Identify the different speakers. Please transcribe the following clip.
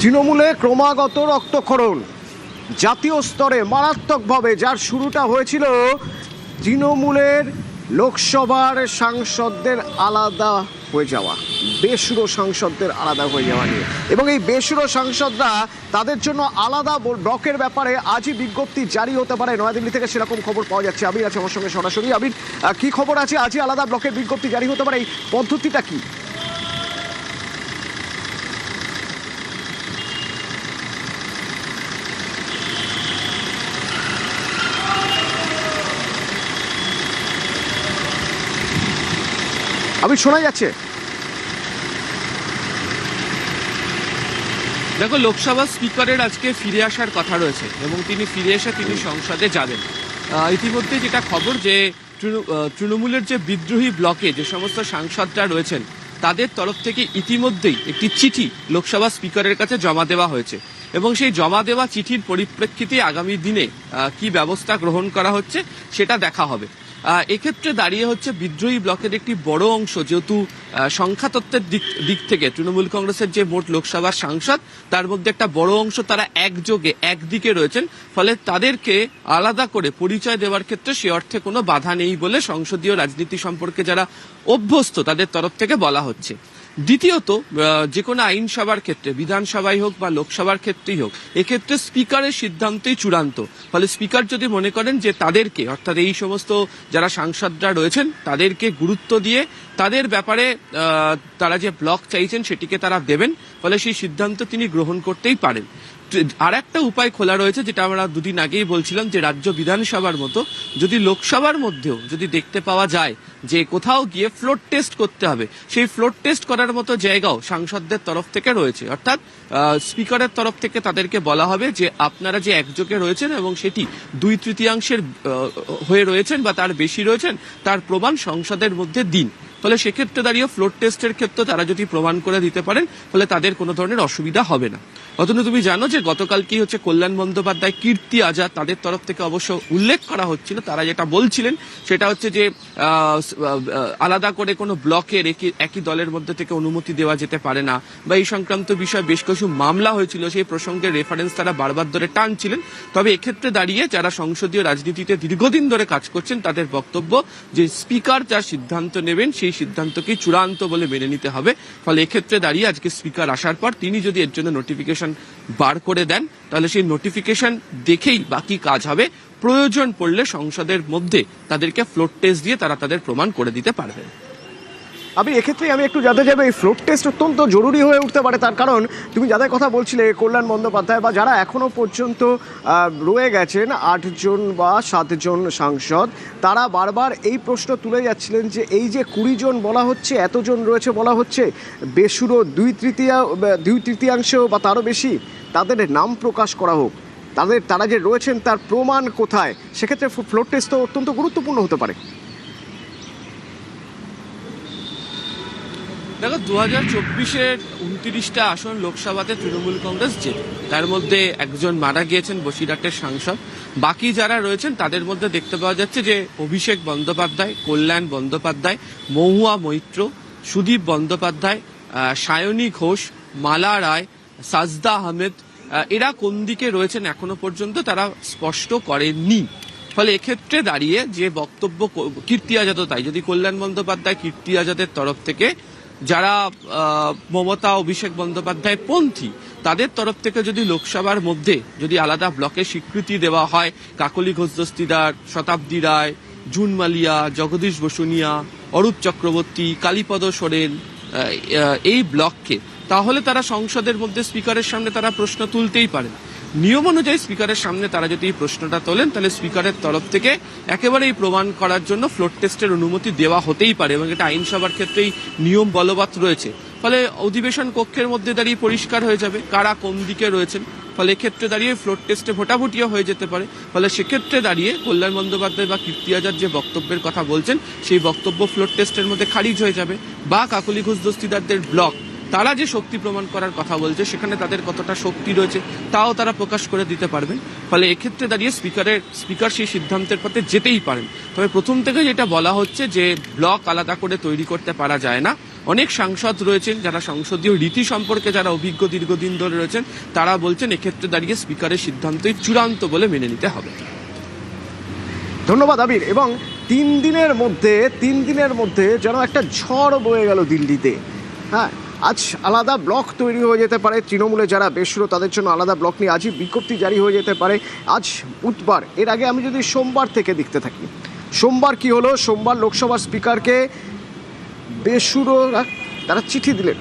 Speaker 1: তৃণমূলে ক্রমাগত রক্তক্ষরণ জাতীয় স্তরে মারাত্মকভাবে, যার শুরুটা হয়েছিল তৃণমূলের লোকসভার সাংসদদের আলাদা হয়ে যাওয়া, বেসুরো সাংসদদের আলাদা হয়ে যাওয়া নিয়ে, এবং এই বেসুরো সাংসদরা তাদের জন্য আলাদা ব্লকের ব্যাপারে আজই বিজ্ঞপ্তি জারি হতে পারে। নয়াদিল্লি থেকে সেরকম খবর পাওয়া যাচ্ছে। আবির আছে আমার সঙ্গে সরাসরি। আবির, কি খবর আছে? আজই আলাদা ব্লকের বিজ্ঞপ্তি জারি হতে পারে, এই পদ্ধতিটা কি? আবির, শোনা যাচ্ছে?
Speaker 2: দেখো, লোকসভা স্পিকারের আজকে ফিরে আসার কথা রয়েছে এবং তিনি ফিরে এসে তিনি সংসদে যাবেন। ইতিমধ্যে যেটা খবর যে তৃণমূলের যে বিদ্রোহী ব্লকে যে সমস্ত সাংসদরা রয়েছেন তাদের তরফ থেকে ইতিমধ্যেই একটি চিঠি লোকসভা স্পিকারের কাছে জমা দেওয়া হয়েছে এবং সেই জমা দেওয়া চিঠির পরিপ্রেক্ষিতে আগামী দিনে কি ব্যবস্থা গ্রহণ করা হচ্ছে সেটা দেখা হবে। এক্ষেত্রে দাঁড়িয়ে হচ্ছে বিদ্রোহী ব্লকের একটি বড় অংশ, যেহেতু সংখ্যাতত্ত্বের দিক থেকে তৃণমূল কংগ্রেসের যে মোট লোকসভার সাংসদ তার মধ্যে একটা বড় অংশ তারা একযোগে একদিকে রয়েছেন, ফলে তাদেরকে আলাদা করে পরিচয় দেওয়ার ক্ষেত্রে সে অর্থে কোনো বাধা নেই বলে সংসদীয় রাজনীতি সম্পর্কে যারা অভ্যস্ত তাদের তরফ থেকে বলা হচ্ছে। দ্বিতীয়ত, যে কোনো আইনসভার ক্ষেত্রে, বিধানসভায় হোক বা লোকসভার ক্ষেত্রেই হোক, এক্ষেত্রে স্পিকারের সিদ্ধান্তই চূড়ান্ত। ফলে স্পিকার যদি মনে করেন যে তাদেরকে, অর্থাৎ এই সমস্ত যারা সাংসদরা রয়েছেন তাদেরকে গুরুত্ব দিয়ে তাদের ব্যাপারে তারা যে ব্লক চাইছেন সেটিকে তারা দেবেন, ফলে সেই সিদ্ধান্ত তিনি গ্রহণ করতেই পারেন। আর একটা উপায় খোলা রয়েছে, যেটা আমরা দুদিন আগেই বলছিলাম, যে রাজ্য বিধানসভার মতো যদি লোকসভার মধ্যেও যদি দেখতে পাওয়া যায় যে কোথাও গিয়ে ফ্লোর টেস্ট করতে হবে, সেই ফ্লোর টেস্ট করার মতো জায়গাও সাংসদদের তরফ থেকে রয়েছে। অর্থাৎ স্পিকারের তরফ থেকে তাদেরকে বলা হবে যে আপনারা যে একযোগে রয়েছেন এবং সেটি 2/3 হয়ে রয়েছেন বা তার বেশি রয়েছেন, তার প্রমাণ সংসদের মধ্যে দিন। ফলে সেক্ষেত্রে দাঁড়িয়ে ফ্লোর টেস্টের ক্ষেত্রে তারা যদি প্রমাণ করে দিতে পারেন, ফলে তাদের কোনো ধরনের অসুবিধা হবে না। অতনু, তুমি জানো যে গতকাল কি হচ্ছে, কল্যাণ বন্দ্যোপাধ্যায়, কীর্তি আজাদ, তাদের তরফ থেকে অবশ্য উল্লেখ করা হচ্ছিল, তারা যেটা বলছিলেন সেটা হচ্ছে যে আলাদা করে কোনো ব্লকের একই দলের মধ্যে থেকে অনুমতি দেওয়া যেতে পারে না, বা এই সংক্রান্ত বিষয়ে বেশ কিছু মামলা হয়েছিল, সেই প্রসঙ্গের রেফারেন্স তারা বারবার ধরে টানছিলেন। তবে এক্ষেত্রে দাঁড়িয়ে যারা সংসদীয় রাজনীতিতে দীর্ঘদিন ধরে কাজ করছেন তাদের বক্তব্য যে স্পিকার যা সিদ্ধান্ত নেবেন সেই সিদ্ধান্তকেই চূড়ান্ত বলে মেনে নিতে হবে। ফলে এক্ষেত্রে দাঁড়িয়ে আজকে স্পিকার আসার পর তিনি যদি এর জন্য নোটিফিকেশন বার করে দেন, তাহলে সেই নোটিফিকেশন দেখেই বাকি কাজ হবে। প্রয়োজন পড়লে সংসদের মধ্যে তাদেরকে ফ্লোর টেস্ট দিয়ে তারা তাদের প্রমাণ করে দিতে পারবে।
Speaker 1: এক্ষেত্রে আমি একটু জানতে চাইবো, এই ফ্লোর টেস্ট অত্যন্ত জরুরি হয়ে উঠতে পারে, তার কারণ তুমি যাদের কথা বলছিলে কল্যাণ বন্দ্যোপাধ্যায় বা যারা এখনো পর্যন্ত রয়ে গেছেন 8 জন বা 7 জন সাংসদ, তারা বারবার এই প্রশ্ন তুলে যাচ্ছিলেন যে এই যে 20 জন বলা হচ্ছে, এতজন রয়েছে বলা হচ্ছে, বেসুরো 2/3 বা তারও বেশি, তাদের নাম প্রকাশ করা হোক, তারা যে রয়েছেন তার প্রমাণ কোথায়? সেক্ষেত্রে ফ্লোর টেস্ট তো অত্যন্ত গুরুত্বপূর্ণ হতে পারে।
Speaker 2: দেখো, 2024-এর 29টা আসন লোকসভাতে তৃণমূল কংগ্রেস জেতে, তার মধ্যে একজন মারা গিয়েছেন বসিরহাটের সাংসদ। বাকি যারা রয়েছেন তাদের মধ্যে দেখতে পাওয়া যাচ্ছে যে অভিষেক বন্দ্যোপাধ্যায়, কল্যাণ বন্দ্যোপাধ্যায়, মহুয়া মৈত্র, সুদীপ বন্দ্যোপাধ্যায়, সায়নী ঘোষ, মালা রায়, সাজদা আহমেদ, এরা কোন দিকে রয়েছেন এখনো পর্যন্ত তারা স্পষ্ট করেননি। ফলে এক্ষেত্রে দাঁড়িয়ে যে বক্তব্য কীর্তি আজাদও তাই, যদি কল্যাণ বন্দ্যোপাধ্যায়, কীর্তি আজাদের তরফ থেকে যারা মমতা, অভিষেক বন্দ্যোপাধ্যায় পন্থী, তাদের তরফ থেকে যদি লোকসভার মধ্যে যদি আলাদা ব্লকের স্বীকৃতি দেওয়া হয়, কাকলি ঘোষ দস্তিদার, শতাব্দী রায়, জুন মালিয়া, জগদীশ বসুনিয়া, অরূপ চক্রবর্তী, কালীপদ সোরেন, এই ব্লককে, তাহলে তারা সংসদের মধ্যে স্পিকারের সামনে তারা প্রশ্ন তুলতেই পারেন। নিয়ম অনুযায়ী স্পিকারের সামনে তারা যদি এই প্রশ্নটা তোলেন, তাহলে স্পিকারের তরফ থেকে একেবারেই প্রমাণ করার জন্য ফ্লোর টেস্টের অনুমতি দেওয়া হতেই পারে এবং এটা আইনসভার ক্ষেত্রেই নিয়ম বলবৎ রয়েছে। ফলে অধিবেশন কক্ষের মধ্যে দাঁড়িয়ে পরিষ্কার হয়ে যাবে কারা কোন দিকে রয়েছেন। ফলে এক্ষেত্রে দাঁড়িয়ে ফ্লোর টেস্টে ভোটাভুটিও হয়ে যেতে পারে। ফলে সেক্ষেত্রে দাঁড়িয়ে কল্যাণ বন্দ্যোপাধ্যায় বা কীর্তি আজাদ যে বক্তব্যের কথা বলছেন সেই বক্তব্য ফ্লোর টেস্টের মধ্যে খারিজ হয়ে যাবে, বা কাকলি ঘোষ দস্তিদারদের ব্লক তারা যে শক্তি প্রমাণ করার কথা বলছে সেখানে তাদের কতটা শক্তি রয়েছে তাও তারা প্রকাশ করে দিতে পারবেন। ফলে এক্ষেত্রে দাঁড়িয়ে স্পিকার সেই সিদ্ধান্তের পথে যেতেই পারেন। তবে প্রথম থেকে যেটা বলা হচ্ছে যে ব্লক আলাদা করে তৈরি করতে পারা যায় না, অনেক সাংসদ রয়েছেন যারা সংসদীয় রীতি সম্পর্কে যারা অভিজ্ঞ দীর্ঘদিন ধরে রয়েছেন, তারা বলছেন এক্ষেত্রে দাঁড়িয়ে স্পিকারের সিদ্ধান্তই চূড়ান্ত বলে মেনে নিতে হবে।
Speaker 1: ধন্যবাদ আবির। এবং 3 দিনের মধ্যে যেন একটা ঝড় বয়ে গেল দিল্লিতে। হ্যাঁ, আজ আলাদা ব্লক তৈরি হয়ে যেতে পারে, তৃণমূলে যারা বেসুরো তাদের জন্য আলাদা ব্লক নিয়ে আজই বিজ্ঞপ্তি জারি হয়ে যেতে পারে। আজ বুধবার, এর আগে আমি যদি সোমবার থেকে দেখতে থাকি, সোমবার কি হলো? সোমবার লোকসভার স্পিকারকে বেসুরোরা তারা চিঠি দিলেন।